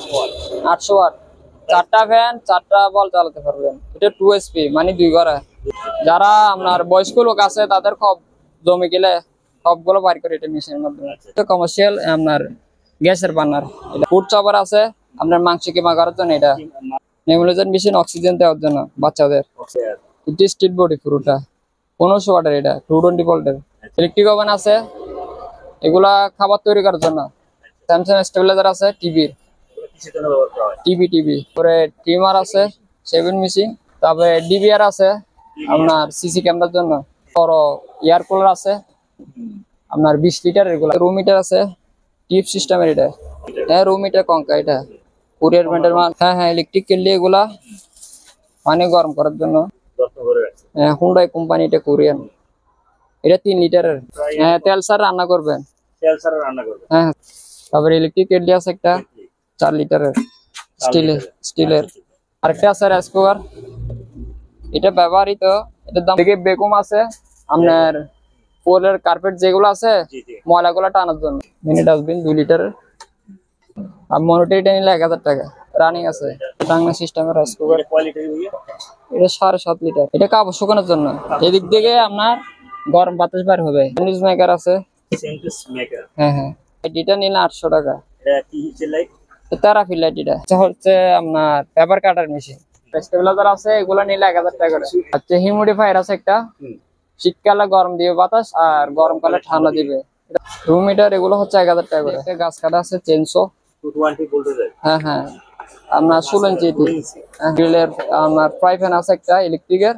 800 watt, 4টা fan 4টা বল চালাতে পারবেন। এটা 2 HP মানে 2 ঘরে। যারা আপনার বয়স্ক লোক আছে তাদের খব জমে গেলে সবগুলো বাইর করে এটা মেশিনের মাধ্যমে। এটা কমার্শিয়াল আপনার গ্যাসের বার্নার। এটা ফুড চপার আছে আপনার মাংস কিমা করার জন্য। এটা নেবুলাইজার মেশিন অক্সিজেন দেওয়ার জন্য বাচ্চাদের। এটা স্টিল বডি পুরোটা 1500 ওয়াটের। এটা 220 ভোল্টের। ইলেকট্রিক ওভেন আছে এগুলা খাবার তৈরি করার জন্য। স্যামসাং স্টেবিলাইজার আছে টিভি পরে ট্রিমার আছে 7 মেশিন। তারপরে ডিবিআর আছে আপনার সিসি ক্যামেরার জন্য। বড় এয়ার কুলার আছে আপনার 20 লিটার। এগুলা রুম হিটার আছে টিপ সিস্টেমের। এটা হ্যাঁ রুম হিটার কঙ্কা। এটা কুরিয়ার ভেন্ডার মাল। হ্যাঁ ইলেকট্রিক কেটলি এগুলা পানি গরম করার জন্য। হ্যাঁ হুন্ডাই কোম্পানি। এটা কোরিয়ান। এটা 3 লিটারের। হ্যাঁ তেল সার রান্না করবেন। হ্যাঁ তারপরে ইলেকট্রিক কেটলি আছে একটা 4 লিটারের স্টিলের। আরেকটা আছে রাইস কুকার। এটা ব্যবহৃত। এটার দাম থেকে বেকুম আছে আপনার ফ্লোরের কার্পেট যেগুলো আছে ময়লাগুলো টানার জন্য। মিনি ডাস্টবিন 2 লিটারের। আর মনিটর এটা নিলে 1000 টাকা রানিং আছে। টাংনা সিস্টেমের রাইস কুকার। এটা 7.5 লিটার। এটা কাপড় শুকানোর জন্য। এদিক থেকে আপনার গরম বাতাস বের হবে। স্যান্ডউইচ মেকার আছে। হ্যাঁ এটা নিলে 800 টাকা। তারা ফিলাইট। এটা হচ্ছে আপনার পেপার কাটার মেশিন। স্টেবিলাইজার আছে এগুলো নিলে 1000 টাকা করে। আচ্ছা হিউমিডিফায়ার আছে একটা। শীতকালে গরম দিবে বাতাস আর গরমকালে ঠান্ডা দিবে। রুম হিটার এগুলো হচ্ছে 1000 টাকা করে। গাছ কাটা আছে চেনসো 220 ভোল্টের। হ্যাঁ আপনার 16 ইঞ্চি গ্রিলের। আপনার ফ্রাই প্যান আছে একটা ইলেকট্রিকের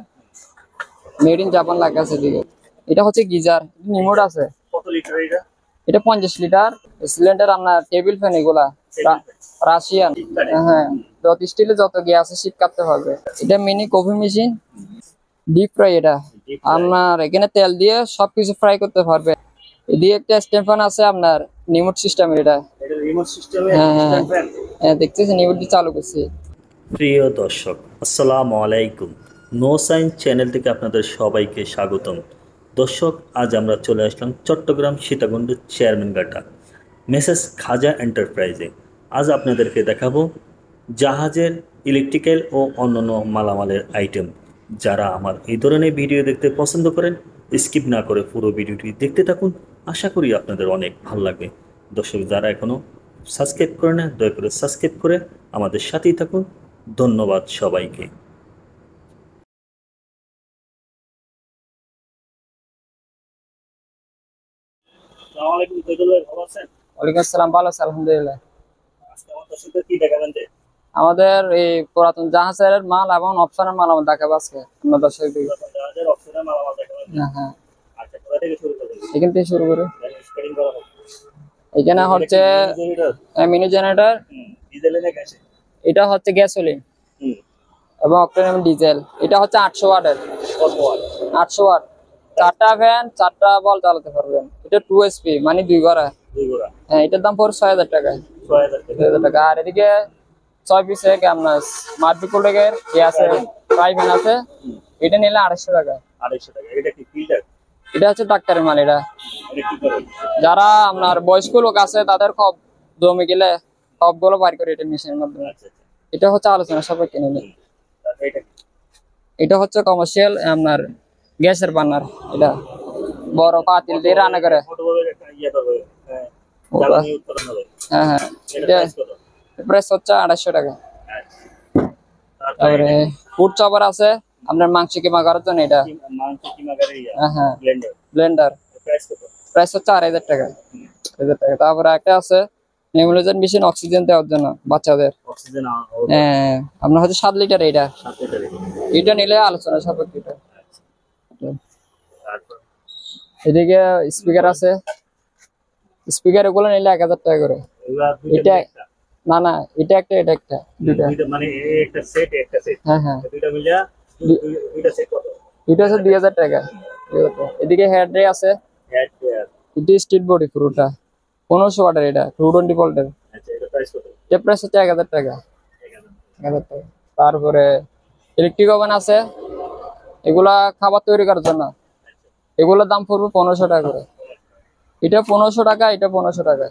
মেড ইন জাপান লেখা আছে দিকে। এটা হচ্ছে গিজার রিমোট আছে। কত লিটার এটা? এটা 50 লিটার। সিলিন্ডার আপনার টেবিল ফ্যান এগুলা রাশিয়ান। হ্যাঁ যত স্টিলে যত গ্যাস আছে শীত কাটতে হবে। এটা mini coffee machine deep fry. এটা আপনার এখানে তেল দিয়ে সবকিছু ফ্রাই করতে পারবে। এদিকে একটা স্ট্যান্ড ফ্যান আছে আপনার রিমোট সিস্টেমের। এটা রিমোট সিস্টেমের স্ট্যান্ড ফ্যান। হ্যাঁ দেখতেছেন রিমোট দিয়ে চালু করছি। প্রিয় দর্শক আসসালামু আলাইকুম। নো সায়েন্স চ্যানেল থেকে আপনাদের সবাইকে স্বাগতম। দর্শক আজ আমরা চলে আসলাম চট্টগ্রাম সীতাকুণ্ড চেয়ারম্যানঘাটা মেসেস খাজা এন্টারপ্রাইজে। আজ আপনাদেরকে দেখাবো জাহাজের ইলেকট্রিক্যাল ও অন্যান্য মালামালের আইটেম। যারা আমার এই ধরনের ভিডিও দেখতে পছন্দ করেন স্কিপ না করে পুরো ভিডিওটি দেখতে থাকুন। আশা করি আপনাদের অনেক ভালো লাগবে। দর্শক যারা এখনও সাবস্ক্রাইব করে না দয়া করে সাবস্ক্রাইব করে আমাদের সাথেই থাকুন। ধন্যবাদ সবাইকে। ওয়ালাইকুম আসসালাম। ভালো আছে আলহামদুলিল্লাহ। আমাদের এই পুরাতন জাহাজের মাল এবং অপশনের মাল আমার দেখাবো আজকে আপনার দর্শক। হ্যাঁ এখান থেকে শুরু করে এখানে হচ্ছে মিনি জেনারেটর। এটা হচ্ছে গ্যাসোলিন এবং অক্টেন ডিজেল। এটা হচ্ছে 800 ওয়াটের। 800 ওয়াট, 4টা ফ্যান 4টা বল চালাতে পারবেন। এটা 2 HP মানে 2 ঘরে। হ্যাঁ এটার দাম পড়ে 6000 টাকা। 6000 টাকা। আর এদিকে 6 পিসে আপনার স্মার্ট বিকুলের আছে ফ্রাই প্যান আছে। এটা নিলে 250 টাকা। 250 টাকা। এটা কি ফিল্টার? এটা হচ্ছে ডাক্তারের মাল। এটা যারা আপনার বয়স্ক লোক আছে তাদের খব জমে গেলে সবগুলো বাইর করে এটা মেশিনের মাধ্যমে। এটা হচ্ছে আলোচনা সাপেক্ষে নিলে। এটা হচ্ছে কমার্শিয়াল আপনার গ্যাসের বার্নার। এটা বড় পাতিল দিয়ে রান্না করে। হ্যাঁ এটা প্রাইস হচ্ছে 250 টাকা। তারপরে ফুড চপার আছে আপনার মাংস কিমা করার জন্য। এটা হ্যাঁ ব্লেন্ডার। প্রাইস হচ্ছে 2500 টাকা। 1000 টাকা। তারপরে একটা আছে নেবুলাইজার মেশিন অক্সিজেন দেওয়ার জন্য বাচ্চাদের। হ্যাঁ আপনার হচ্ছে 7 লিটার। এটা নিলে আলোচনা সাপেক্ষে। এদিকে স্পিকার আছে। স্পিকার এগুলো নিলে 1000 টাকা করে। এটা না এটা একটা এটা একটা দুটো মানে একটা সেট একটা সেট। হ্যাঁ দুটো মিলা দুটো সেট কত? এটা হচ্ছে 2000 টাকা। এদিকে হেড রে আছে। হেড রে এটা স্টিল বডি পুরোটা 1500 ওয়াটের। এটা 220 ভোল্টের। আচ্ছা এটা প্রাইস কত? এটা প্রাইস হচ্ছে 1000 টাকা। 1000 টাকা। তারপরে ইলেকট্রিক ওভেন আছে এগুলা খাবার তৈরি করার জন্য। এগুলোর দাম পড়বে 1500 টাকা করে। এটা 1500 টাকা। এটা 1500 টাকা।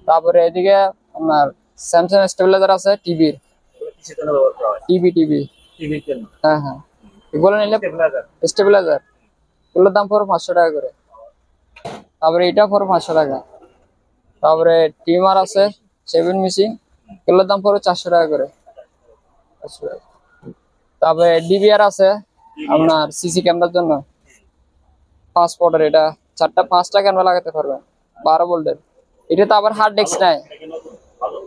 তারপরে এদিকে আপনার স্যামসাং স্টেবিলাইজার আছে টিভির। এগুলো কিসের জন্য ব্যবহার করা হয়? টিভি টিভির জন্য। হ্যাঁ হ্যাঁ, এগুলো নিলে স্টেবিলাইজার। স্টেবিলাইজার এগুলোর দাম পড়বে 500 টাকা করে। তারপরে এটা পড়বে 500 টাকা। তারপরে ট্রিমার আছে 7 মেশিন, এগুলোর দাম পড়বে 400 টাকা করে। 400 টাকা। তারপরে ডিবিআর আছে আপনার সিসি ক্যামেরার জন্য, 5 পটের। এটা 5টা ক্যামেরা লাগাতে পারবেন, 12 ভোল্টের। এটা তো আবার হার্ড ডিস্ক নাই, এটা কি নতুন? ভালো।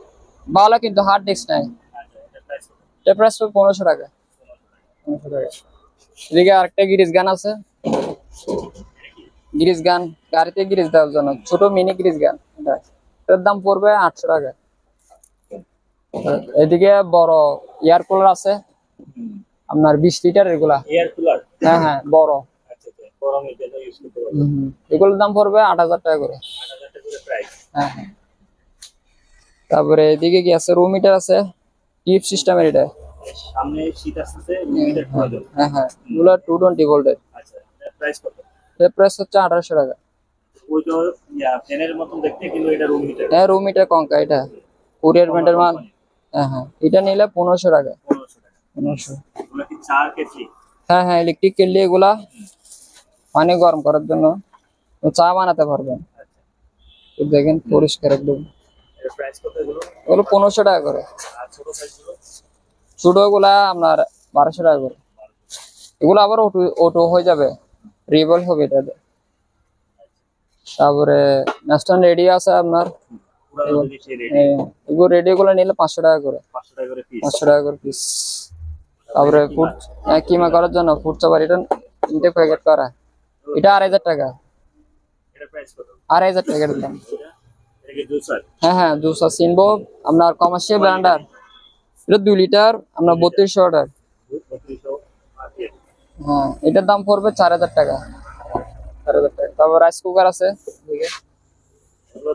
ভালো কিন্তু হার্ড ডিস্ক নাই। আচ্ছা, এটা প্রাইস কত? এটা প্রাইস 1500 টাকা। 1500 টাকা। এদিকে আরেকটা গিরিজ গান আছে, গিরিজ গান, গাড়িতে গিরিজ দেওয়ার জন্য ছোট মিনি গিরিজ গান। এটার দাম পড়বে 800 টাকা। এদিকে বড় এয়ার কুলার আছে আপনার 20 লিটার এগুলা। Air cooler. হ্যাঁ হ্যাঁ, বড়। আচ্ছা আচ্ছা, গরমের জন্য ইউজ করতে পারবেন। এগুলোর দাম পড়বে 8000 টাকা করে। 8000 টাকা করে প্রাইস। হ্যাঁ হ্যাঁ। তারপরে এদিকে কি আছে, রুম মিটার আছে টিপ সিস্টেমের। এটা সামনে শীত আসছে, মিটার প্রয়োজন। হ্যাঁ হ্যাঁ, এগুলো 220 ভোল্টের। আচ্ছা, এটা প্রাইস কত? এর প্রাইস হচ্ছে 1800 টাকা। ওইটা ফ্যানের মতন দেখতে, কিন্তু এটা রুম মিটার। হ্যাঁ, রুম মিটার কঙ্কা। এটা কুরিয়ার ব্র্যান্ডের মাল। হ্যাঁ হ্যাঁ, এটা নিলে 1500 টাকা। 1500 টাকা। 1500। এগুলো কি চা কেটলি? হ্যাঁ হ্যাঁ, ইলেকট্রিক কেটলি এগুলা, পানি গরম করার জন্য, চা বানাতে পারবেন। আচ্ছা, দেখেন পরিষ্কার একদম। এর প্রাইস কত এগুলো? এগুলো 1500 টাকা করে। আর ছোট সাইজগুলো? ছোট গুলা আপনার 1200 টাকা করে। এগুলো আবার অটো অটো হয়ে যাবে, রিভল হবে এটা। তারপরে ন্যাশনাল রেডিও আছে আপনার, পুরানো যদি সেই রেডি। এগুলো রেডিও গুলো নিলে 500 টাকা করে। 500 টাকা করে পিস। 500 টাকা করে পিস। তারপরে ফুড কিমা করার জন্য ফুড চাবার, এটা তিনটে প্যাকেট করা, এটা 2500 টাকা। এটা প্রাইস কত? 2500 টাকা এর দাম। এটা কি জুসার? হ্যাঁ হ্যাঁ, জুসার সিনবো আপনার কমার্শিয়াল ব্র্যান্ডার। এটা 2 লিটার আপনার 3200 অর্ডার। 3200 আছে। হ্যাঁ, এটার দাম পড়বে 4000 টাকা। 4000 টাকা। তারপর রাইস কুকার আছে এদিকে। এগুলো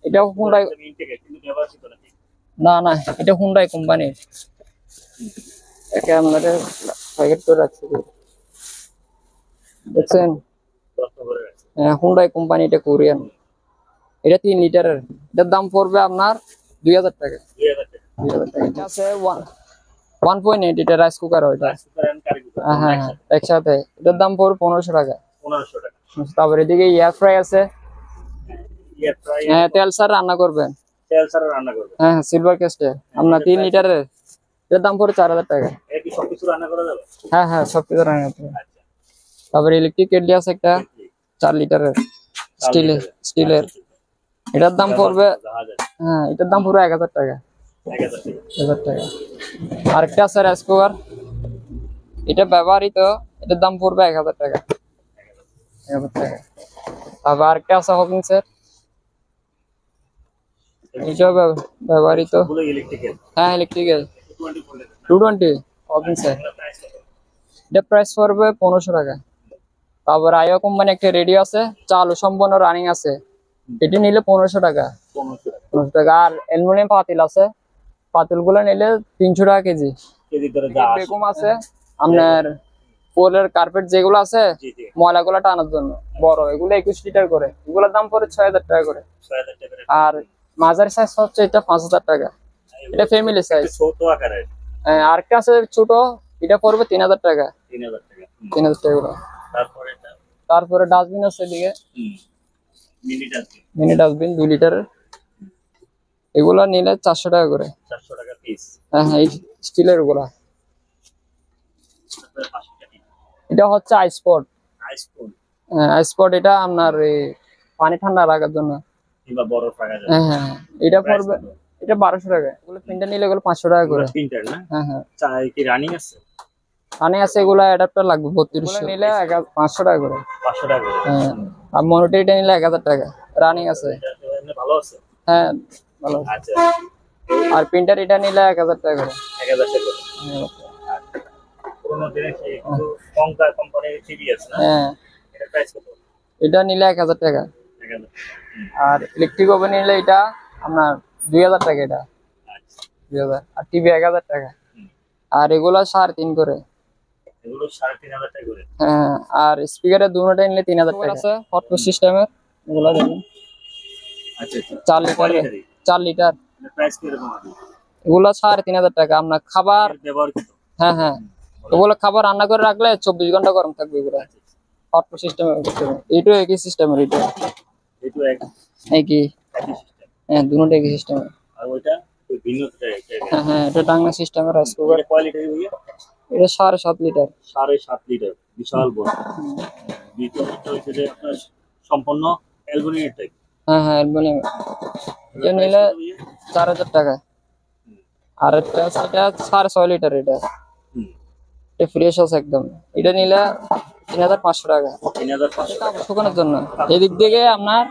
এটা হুন্ডাই, ইনটেক কিন্তু ব্যবহৃত নাকি? না না, এটা হুন্ডাই কোম্পানির। একে আমাদের প্যাকেট করে রাখছি, দেখছেন? 10 করে আছে। হ্যাঁ, হুন্ডাই কোম্পানি, এটা কোরিয়ান। এটা 3 লিটারের। এটার দাম পড়বে আপনার 2000 টাকা। 2000 টাকা। 2000 টাকা। এটা আছে 1.8, এটা রাইস কুকার ওইটা। Rice cooker and curry cooker হ্যাঁ হ্যাঁ হ্যাঁ, একসাথে। এটার দাম পড়বে 1500 টাকা। 1500 টাকা। তারপর এদিকে এয়ার ফ্রাই আছে। Air fry. হ্যাঁ, তেল সার রান্না করবেন। তেল ছাড়া রান্না করবে? হ্যাঁ হ্যাঁ, সিলভার কেস্টে আপনার 3 লিটারের। এটার দাম পড়বে 4000 টাকা। এটা কি সবকিছু রান্না করা যাবে? হ্যাঁ হ্যাঁ, সব কিছু রান্না করতে হবে। আচ্ছা। তারপরে ইলেকট্রিক কেটলি আছে একটা 4 লিটারের, স্টিলের। এটার দাম পড়বে, হ্যাঁ, এটার দাম পড়বে 1000 টাকা। 1000 টাকা। 1000 টাকা। আরেকটা আছে রাইস কুকার, এটা ব্যবহৃত, এটার দাম পড়বে 1000 টাকা। 1000 টাকা। তারপর আরেকটা আছে হকিংসের, এটাও ব্যবহৃত। পুরো ইলেকট্রিক্যাল। হ্যাঁ, ইলেকট্রিক্যাল 20 ভোল্টের। 220 হকিংসের। এগুলো প্রাইস কত? এটা প্রাইস পড়বে 1500 টাকা। তারপর আইও কোম্পানি একটা রেডিও আছে, চালু সম্পূর্ণ রানিং আছে, এটি নিলে 1500 টাকা। 1500 টাকা। 1500 টাকা। আর অ্যালুমিনিয়াম পাতিল আছে, পাতিল গুলো নিলে 300 টাকা কেজি। কেজি ধরে যা আসে। বেগম আছে আপনার, পোলের কার্পেট যেগুলো আছে জি জি। ময়লাগুলো টানার জন্য বড়, এগুলো 21 লিটার করে, এগুলোর দাম পড়ে 6000 টাকা করে। 6000 টাকা করে। আর মাঝারি সাইজ হচ্ছে এটা 5000 টাকা, এটা ফ্যামিলি সাইজ। ছোট আকারের। আরেকটা আছে ছোট, এটা পড়বে 3000 টাকা। 3000 টাকা। 3000 টাকা করে। তারপরে এটা তারপরে ডাস্টবিন আছে এদিকে, মিনি ডাস্টবিন। মিনি ডাস্টবিন 2 লিটারের, এগুলো নিলে 400 টাকা করে। 400 টাকা পিস। হ্যাঁ হ্যাঁ, স্টিলের এগুলা। তারপরে পাশে কি? এটা হচ্ছে আইসপট। আইস কোন? আইসপট এটা আপনার এই পানি ঠান্ডা রাখার জন্য। কিংবা বরফ রাখা যাবে। হ্যাঁ হ্যাঁ, এটা Price পড়বে, কত? এটা 1200 টাকা। এগুলো প্রিন্টার নিলে এগুলো 500 টাকা করে। প্রিন্টার না? হ্যাঁ হ্যাঁ, চাই কি রানিং আছে? পানি আছে, এগুলো অ্যাডাপ্টার লাগবে 3200 নিলে 500 টাকা করে। 500 টাকা করে। হ্যাঁ, আর মনিটর এটা নিলে 1000 টাকা, রানিং আছে। এটা এমনি ভালো আছে? হ্যাঁ, ভালো। আচ্ছা। আর প্রিন্টার এটা নিলে 1000 টাকা করে। 1000 টাকা করে। 1000 টাকা। পুরোনো দিনের সেই একটু কঙ্কার কোম্পানির টিভি আছে না? হ্যাঁ, এটা প্রাইস কত? এটা নিলে 1000 টাকা। 1000। আর ইলেকট্রিক ওভেন নিলে এটা আপনার 2000 টাকা। এটা আচ্ছা। 2000। আর টিভি 1000 টাকা। আর এগুলো 3.5 করে। এগুলো 3500 টাকা করে। হ্যাঁ, আর স্পিকারের দুটোটা নিলে 3000 টাকা আছে। হটপট সিস্টেমের এগুলো দেখুন, আচ্ছা আচ্ছা। 4 লিটার। 4 লিটার প্রাইস কিরকম আছে? এগুলো 3,500 টাকা। আপনার খাবার, ব্যবহার কত? হ্যাঁ হ্যাঁ, এগুলো খাবার রান্না করে রাখলে 24 ঘন্টা গরম থাকবে। এগুলো হট সিস্টেম, এইটাও একই সিস্টেমের। এটা এটা এক একই, একই সিস্টেম। হ্যাঁ দুটোটা একই সিস্টেম। আর ওইটা ওই ভিন্ন হ্যাঁ হ্যাঁ, এটা টাঙ্গা সিস্টেমের রাইস কুকার। এটা কয় লিটার ভাইয়া? এটা 7.5 লিটার। 7.5 লিটার, বিশাল বড়। ভিতরটা হচ্ছে যে আপনার সম্পূর্ণ অ্যালুমিনিয়াম টাইপ। হ্যাঁ হ্যাঁ, অ্যালুমিনিয়াম। এটা নিলে 4,000 টাকা। আর এটা আছে, এটা 6.5 লিটার। এটা এটা ফ্রেশ আছে একদম। এটা নিলে 3,500 টাকা। 3,500 শুকানোর জন্য। এদিক থেকে আপনার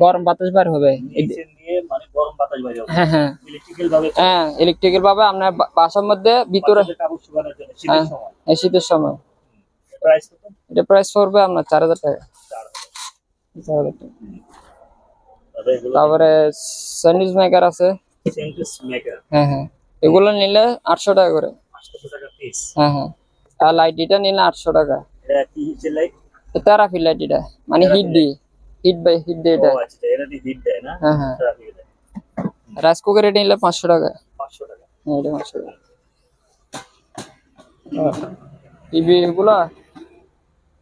গরম বাতাস বের হবে। নিচে দিয়ে মানে গরম বাতাস বাইরে হবে। হ্যাঁ হ্যাঁ, ইলেকট্রিক্যাল ভাবে, হ্যাঁ ইলেকট্রিক্যাল ভাবে আপনার বাসার মধ্যে ভিতরে কাপড় শুকানোর জন্য শীতের সময়। হ্যাঁ, শীতের সময়। প্রাইস কত? এটা প্রাইস পড়বে আপনার 4,000 টাকা। 4,000 টাকা। তারপরে স্যান্ডউইচ মেকার আছে। স্যান্ডউইচ মেকার, হ্যাঁ হ্যাঁ, এগুলো নিলে 800 টাকা করে। 800 টাকা পিস। হ্যাঁ হ্যাঁ, আর লাইট এটা নিলে 800 টাকা। এটা কি হিটের লাইট? তেরাফিল লাইট এটা, মানে হিট দিয়ে, হিট দিয়ে এটা। ও আচ্ছা, এটা দিয়ে হিট দেয় না? হ্যাঁ হ্যাঁ। ট্রাফিক দেয়। রাইস কুকার এটা নিলে 500 টাকা। 500 টাকা। হ্যাঁ, এটা 500 টাকা। টিভি এগুলা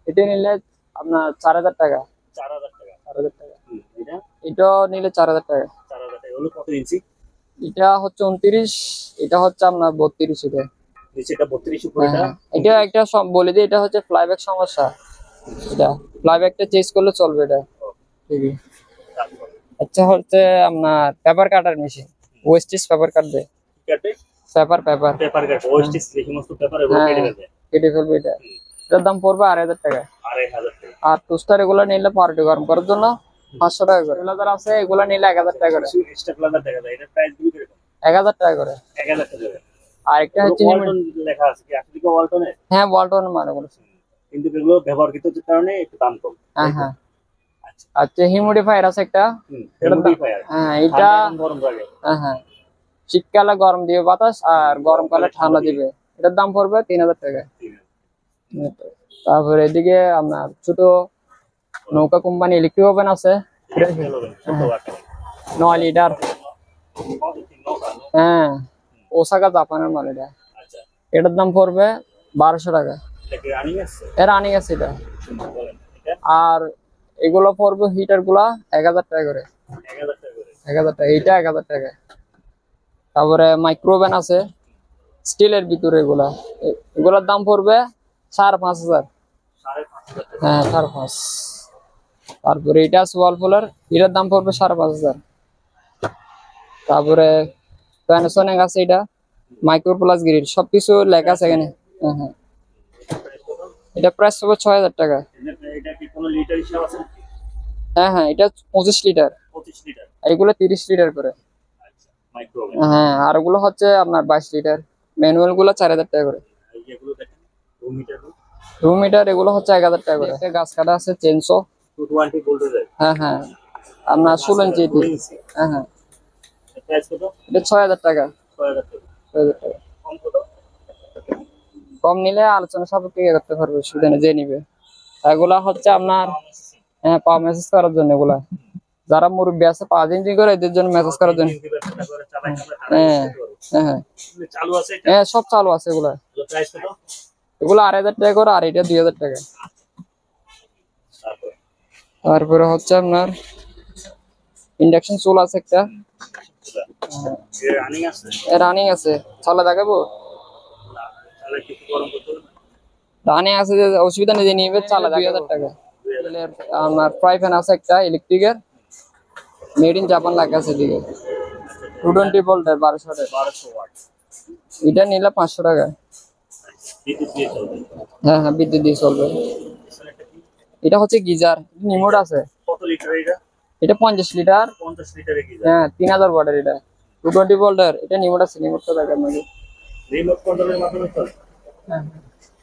এটা নিলে আপনার 4,000 টাকা। 4,000 টাকা। 4,000 টাকা। এটা এটা নিলে 4,000 টাকা। 4,000 টাকা। হলো কত ইঞ্চি? এটা হচ্ছে 29, এটা হচ্ছে আপনার 32। এটা নিচেটা 32, উপরে হ্যাঁ, এটা একটা বলে দিই, এটা হচ্ছে ফ্লাইব্যাক সমস্যা। এটা ফ্লাইব্যাকটা চেঞ্জ করলে চলবে এটা। টিভি আচ্ছা হচ্ছে আপনার পেপার কাটার মেশিন, ওয়েস্টেজ পেপার কাটবে। কাটে? পেপার পেপার কাটে, ওয়েস্টেজ এই সমস্ত পেপার এগুলো কেটে ফেলবে। কেটে ফেলবে এটা। এটার দাম পড়বে 2,500 টাকা। 2,500 টাকা। আর টোস্টার এগুলো নিলে পাউরুটি গরম করার জন্য 500 টাকা করে। এগুলো আছে, এগুলো নিলে 1,000 টাকা করে। স্টেপলার দেখা যায়, এটা প্রাইস গুলো কিরকম? 1,000 টাকা করে। 1,000 টাকা। আর একটা হচ্ছে ওয়ালটন লেখা আছে কি? আপনি কি ওয়ালটনের? হ্যাঁ, ওয়ালটনের মানে বলছি, কিন্তু এগুলো ব্যবহারকৃত কারণে একটু দাম কম। হ্যাঁ হ্যাঁ। আচ্ছা, হিউমিডিফায়ার আছে একটা। হিউমিডিফায়ার, হ্যাঁ এটা গরম লাগে। হ্যাঁ হ্যাঁ, শীতকালে গরম দিবে বাতাস, আর গরমকালে ঠান্ডা দিবে। এটার দাম পড়বে 3,000 টাকা। তারপরে এদিকে আপনার ছোট নৌকা কোম্পানি ইলেকট্রিক ওভেন আছে। 9 লিটার। হ্যাঁ, ওসাকা জাপানের মাল এটা। আচ্ছা, এটার দাম পড়বে 1,200 টাকা। এটা কি রানিং আছে? এর রানিং আছে এটা। আর এগুলো পড়বে, হিটার গুলা 1,000 টাকা করে। 1,000 টাকা করে। 1,000 টাকা, এইটা 1,000 টাকা। তারপরে মাইক্রো ওভেন আছে স্টিলের ভিতরে, এগুলার দাম পড়বে 5,500। 5,500 টাকা। হ্যাঁ, 5,500। তারপরে এটা আছে ওয়ালপুলার, এটার দাম পড়বে 5,500। তারপরে প্যানাসোনিক আছে, এটা মাইক্রো প্লাস গ্রিল, সবকিছু লেখা আছে এখানে। হ্যাঁ হ্যাঁ, এটা প্রাইস হবে 6,000 টাকা। এটা কি কোনো লিটার হিসাব আছে? হ্যাঁ হ্ঁ, এটা 25 লিটার। 25 লিটার। এইগুলো 30 লিটার করে। আচ্ছা, মাইক্রোওয়েভ। হ্যাঁ, আর ওগুলো হচ্ছে আপনার 22 লিটার। ম্যানুয়াল গুলো 4,000 টাকা করে। এগুলো দেখেন 2 মিটার। 2 মিটার এগুলো হচ্ছে 1,000 টাকা করে। একটা গাছ কাটা আছে চেনসো। 220 ভোল্টেজের। হ্যাঁ হ্যাঁ, আপনার 16 ইঞ্চি। হ্যাঁ হ্যাঁ, প্রাইস কত? এটা 6,000 টাকা। 6,000 টাকা। 6,000 টাকা। কম কত? কম নিলে আলোচনা সাপেক্ষে করতে পারবে, সুবিধা নেই, যে নিবে। এগুলা হচ্ছে আপনার হ্যাঁ, পা মেসেজ করার জন্য। এগুলা যারা মুরব্বী আছে, পা দিন করে এদের জন্য মেসেজ করার জন্য। হ্যাঁ হ্যাঁ হ্যাঁ, চালু আছে এটা? হ্যাঁ সব চালু আছে এগুলা। প্রাইস কত? এগুলো 2,500 টাকা করে, আর এটা 2,000 টাকা। তারপরে হচ্ছে আপনার ইন্ডাকশন চুলা আছে একটা। রানিং আছে? রানিং আছে, চালা দেখাবো। তাহলে কিছু গরম করতে হবে? রানিং আছে, যে অসুবিধা নেই, যে নিবে চালা 2,000 টাকা। আপনার ফ্রাই প্যান আছে একটা ইলেকট্রিকের, মেড ইন জাপান লেখা আছে দিকে। 220 ভোল্টের 1200 টাকা। 1200 ওয়াট। এটা নিলে 500 টাকা। বিদ্যুৎ দিয়ে চলবে? হ্যাঁ হ্যাঁ, বিদ্যুৎ দিয়ে চলবে। এটা হচ্ছে গিজার, রিমোট আছে। কত লিটার এটা? এটা 50 লিটার। 50 লিটারের গিজার। হ্যাঁ, 3,000 ওয়াটের। এটা 220 ভোল্টের। এটা রিমোট আছে, রিমোটটা দেখার মধ্যে। রিমোট কন্ট্রোলের মাধ্যমে চলে? হ্যাঁ,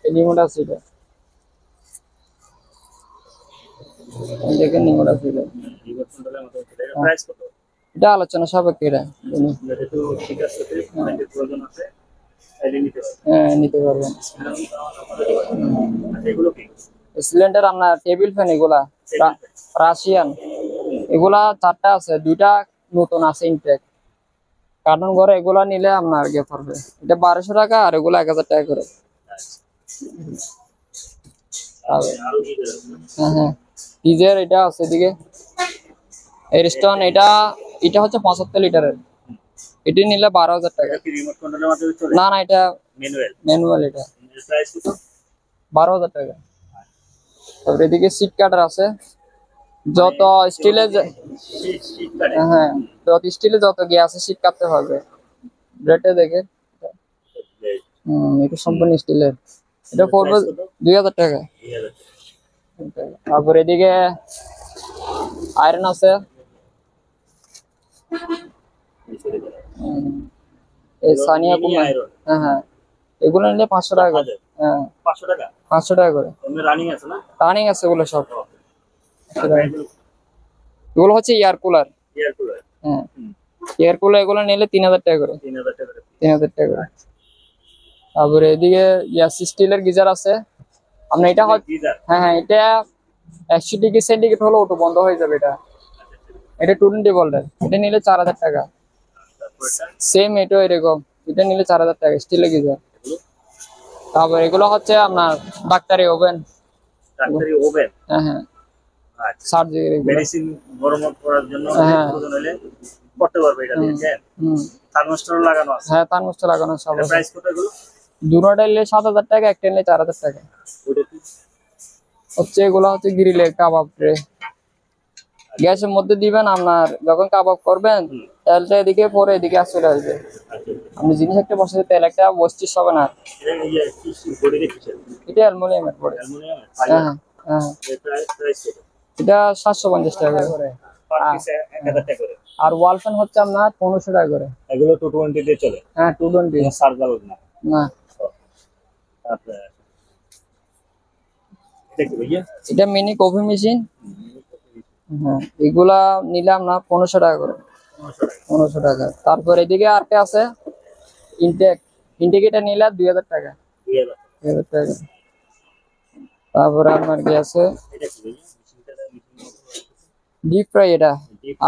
এই রিমোট আছে এটা। দেখেন রিমোট আছে এটা। রিমোট কন্ট্রোলের মাধ্যমে চলে। এর প্রাইস কত? এটা আলোচনা সাপেক্ষে এটা। যেহেতু ঠিক আছে, অনেকের প্রয়োজন আছে, তাইলে নিতে পারবেন। হ্যাঁ, নিতে পারবেন। আচ্ছা, এগুলো কি? সিলিন্ডার আপনার টেবিল ফ্যান, এগুলা রাশিয়ান। এগুলা 4টা আছে, 2টা নতুন আছে ইনটেক। কার্টন করে এগুলা নিলে আপনার গিয়ে পড়বে এটা 1200 টাকা, আর এগুলো 1000 টাকা করে। আরো কি দেন? হ্যাঁ হ্যাঁ, ডিজের এটা আছে এদিকে এরিস্টন, এটা এটা হচ্ছে 75 লিটারের, এটি নিলে 12,000 টাকা। এটা কি রিমোট কন্ট্রোলের মাধ্যমে চলে? না না, এটা ম্যানুয়াল। ম্যানুয়াল, এটা প্রাইস কত? 12,000 টাকা। তারপরে এদিকে সিট কাটার আছে, যত স্টিলের শীত কাটে। হ্যাঁ যত স্টিলে যত গিয়ে আছে শীত কাটতে হবে। রেটে দেখে এটা সম্পূর্ণ স্টিলের, এটা পড়বে 2,000 টাকা। তারপর এদিকে আয়রন আছে, এই সানিয়া কুমার, আয়রন হ্যাঁ হ্যাঁ, এগুলো নিলে 500 টাকা করে। হ্যাঁ 500 টাকা। 500 টাকা করে এমনি রানিং আছে না? রানিং আছে এগুলো সব। এগুলো হচ্ছে এয়ার কুলার। Air cooler. হ্যাঁ এয়ার কুলার, এগুলো নিলে 3,000 টাকা করে। 3000 টাকা করে। 3,000 টাকা করে। তারপরে এদিকে স্টিলের গিজার আছে আপনার, এটা গিজার। হ্যাঁ হ্যাঁ, এটা 100 ডিগ্রি সেন্টিগ্রেড হলে অটো বন্ধ হয়ে যাবে। এটা 220 ভোল্টের, এটা নিলে 4,000 টাকা। তারপরটা সেম এটা এরকম, এটা নিলে 4,000 টাকা স্টিলের গিজার। তারপর এগুলো হচ্ছে আপনার ডাক্তারি ওভেন। ডাক্তারি ওভেন। হ্যাঁ হ্যাঁ, আচ্ছা। সার্জারি মেডিসিন গরম করার জন্য হ্যাঁ। প্রয়োজন হলে করতে পারবে এটা দিয়ে। হ্যাঁ। থার্মোস্ট্যাট লাগানো আছে। হ্যাঁ থার্মোস্ট্যাট লাগানো সব এটা আছে। প্রাইস কত এগুলো? দুটোটা নিলে 7,000 টাকা, একটা নিলে 4,000 টাকা। ওটা কি? হচ্ছে এগুলো হচ্ছে গ্রিলের কাবাব ট্রে, গ্যাসের মধ্যে দিবেন, আপনার যখন কাবাব করবেন তেলটা এদিকে পরে এদিকে চলে আসবে। আচ্ছা। আপনি জিনিস একটা বসে তেল একটা বসছিস হবে না। এটা এই যে কি বডিতে কিসের? এটা অ্যালুমিনিয়ামের পড়ে। অ্যালুমিনিয়াম। হ্যাঁ হ্যাঁ, এর প্রাইস কত? এটা 750 টাকা করে। পার পিস 1000 টাকা করে। আর ওয়াল ফ্যান হচ্ছে আপনার 1500 টাকা করে। এগুলো 220 দিয়ে চলে। হ্যাঁ 220 কোনো সার্ভার না। না, তারপরে এটা কি ভাইয়া? এটা মিনি কফি মেশিন। হ্যাঁ এগুলা নিলাম না 1500 টাকা করে। 1500 টাকা। তারপর এদিকে আরেকটা আছে ইনটেক, ইনটেক এটা নিলে 2000 টাকা। 2000। 2000 টাকা। তারপরে আপনার কি আছে এটা কি ভাইয়া? ডিপ ফ্রাই, এটা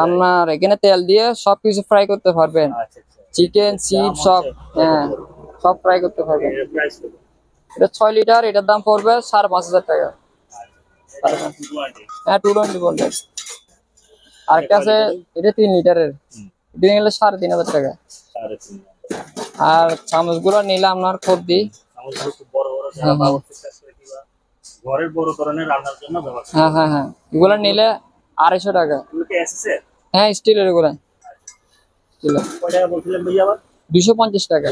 আপনার এখানে তেল দিয়ে সবকিছু ফ্রাই করতে পারবেন, আচ্ছা আচ্ছা। চিকেন চিপ সব, হ্যাঁ সব ফ্রাই করতে পারবেন। এর প্রাইস কত? এটা 6 লিটার, এটার দাম পড়বে 5,500 টাকা। হ্যাঁ 220 ভোল্টের। আরেকটা আছে এটা 3 লিটারের, এটা নিলে 3,500 টাকা। 3.5। আর চামচ গুলো নিলে আপনার খদ্দি, চামচগুলো খুব বড় বড় যারা বাবুর চেষ্টা করে কিংবা ঘরের বড় ধরনের রান্নার জন্য ব্যবহার করে। হ্যাঁ হ্যাঁ হ্যাঁ, এগুলো নিলে 250 টাকা। এগুলো কি এসএসএ? হ্যাঁ স্টিলের এগুলো, স্টিলের কয় টাকা বলছিলেন ভাইয়া আবার? 250 টাকা।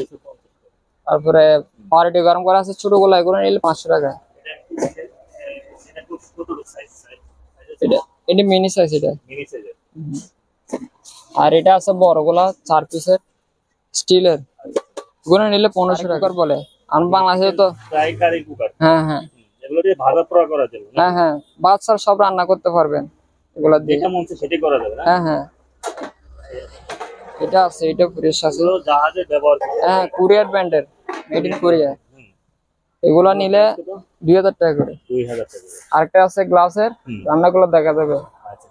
তারপরে পাউরুটি গরম করা আছে ছোটগুলো, এগুলো নিলে 500 টাকা। এটা কত সাইজ? এটা এটা মিনি সাইজ, এটা মিনি সাইজের। আর এটা আছে বড়গুলা 4 পিসের স্টিলের, এগুলো নিলে 1500 টাকা বলে। আমি বাংলাদেশে তো ফ্রাই কারি কুকার। হ্যাঁ হ্যাঁ এগুলো দিয়ে ভাজা পোড়া করা যাবে না? হ্যাঁ হ্যাঁ, বাচ্চারা সব রান্না করতে পারবেন এগুলা দিয়ে। যেটা মন চায় সেটাই করা যাবে না? হ্যাঁ হ্যাঁ, এটা আছে, এটা ফ্রেশ আছে। এগুলো জাহাজে ব্যবহার করে। হ্যাঁ কুরিয়ার ব্র্যান্ডের, মেড ইন কোরিয়া। এগুলা নিলে 2000 টাকা করে। 2000 টাকা করে। আরেকটা আছে গ্লাসের, রান্নাগুলো দেখা যাবে, আচ্ছা।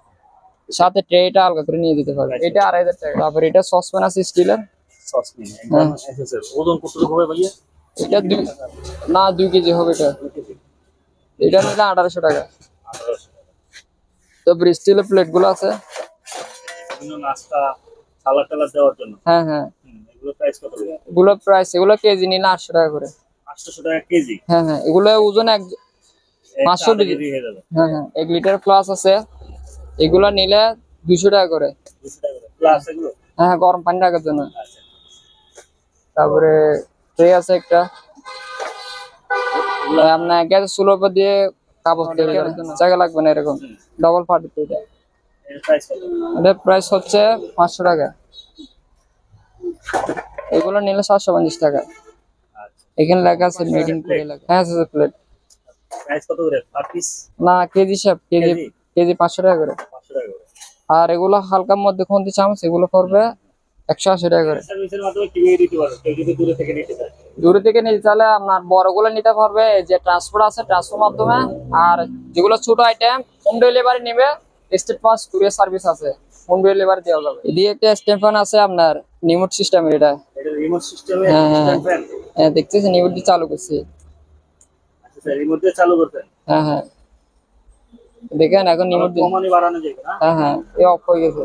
সাথে ট্রেটা আলগা করে নিয়ে দিতে পারবে। এটা 2,500 টাকা। তারপরে এটা সসপ্যান আছে স্টিলের, সসপ্যান একদম এসএসএর। ওজন কতটুকু হবে ভাইয়া? এটা না 2 কেজি হবে এটা। এটা নিলে 1800 টাকা। 1800 টাকা। তারপরে স্টিলের প্লেট গুলো আছে, বিভিন্ন নাস্তা সালাদ টালাদ দেওয়ার জন্য। হ্যাঁ হ্যাঁ, এগুলো প্রাইস কত ভাইয়া? এগুলো প্রাইস, এগুলো কেজি নিলে 800 টাকা করে। 800 টাকা কেজি। হ্যাঁ হ্যাঁ, এগুলো ওজন 500 কেজি হয়ে যাবে। হ্যাঁ হ্যাঁ, 1 লিটার প্লাস আছে, এগুলো নিলে 200 টাকা করে। 200 টাকা করে প্লাস এগুলো। হ্যাঁ হ্যাঁ, গরম পানি রাখার জন্য। আচ্ছা। তারপরে ট্রে আছে একটা, আপনার গ্যাস চুলোর উপর দিয়ে কাপড় তৈরি করার জন্য জায়গা লাগবে না, এরকম ডবল পার্ট। এটা এর প্রাইস কত? এটার প্রাইস হচ্ছে 500 টাকা। এগুলো নিলে 750 টাকা। আচ্ছা। এখানে লেখা আছে মেড ইন কোরিয়া লেখা। হ্যাঁ আছে প্লেট। প্রাইস কত করে পার পিস? না কেজি হিসাব, কেজি কেজি 500 টাকা করে। 500 টাকা করে। আর এগুলো হালকার মধ্যে খুন্তি চামচ, এগুলো পড়বে 180 টাকা করে। সার্ভিসের মাধ্যমে কিভাবে দিতে পারবে কেউ যদি দূরে থেকে নিতে চায়? দূরে থেকে নিতে চাইলে আপনার বড়গুলো নিতে পারবে, যে ট্রান্সপোর্ট আছে ট্রান্সপোর্ট মাধ্যমে। আর যেগুলো ছোট আইটেম হোম ডেলিভারি নেবে, স্টেট ফাস্ট কুরিয়ার সার্ভিস আছে, হোম ডেলিভারি দেওয়া যাবে। এদিকে একটা স্ট্যান্ড ফ্যান আছে আপনার রিমোট সিস্টেমের, এটা এটা রিমোট সিস্টেমে হ্যাঁ হ্যাঁ স্ট্যান্ড ফ্যান। হ্যাঁ, দেখতেছেন রিমোট দিয়ে চালু করছি। আচ্ছা স্যার, রিমোট দিয়ে চালু করতেন। হ্যাঁ হ্যাঁ, দেখেন এখন রিমোট দিয়ে, কমানি বাড়ানো যাবে না? হ্যাঁ হ্যাঁ, এ অফ হয়ে গেছে,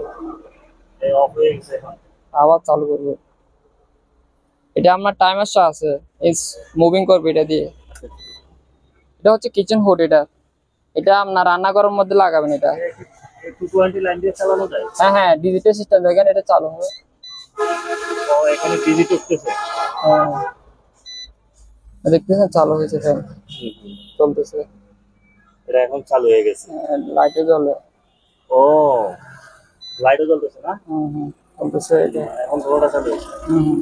এই অফ হয়ে গেছে এখন। আবার চালু করবে। এটা আপনার টাইমার শো আছে, ইস মুভিং করবে এটা দিয়ে। এটা হচ্ছে কিচেন হুড, এটা এটা আপনার রান্নাঘরের মধ্যে লাগাবেন এটা। 220 লাইন দিয়ে চালানো যায়? হ্যাঁ হ্যাঁ, ডিজিটাল সিস্টেম, দেখেন এটা চালু হবে। ও এখানে ডিজিট উঠতেছে। হ্যাঁ, দেখতেছেন চালু হয়েছে, ফ্যান চলতেছে, এটা এখন চালু হয়ে গেছে। লাইটে জ্বলে। ও লাইটও জ্বলতেছে না? চলতেছে এটা। এখন ধোঁয়াটা চালু হয়েছে। হুম।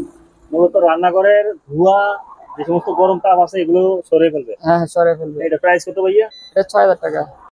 মূলত রান্নাঘরের ধোঁয়া, যে সমস্ত গরম তাপ আছে এগুলো সরিয়ে ফেলবে। হ্যাঁ হ্যাঁ, সরে ফেলবে। এটা প্রাইস কত ভাইয়া? এটা 6000 টাকা।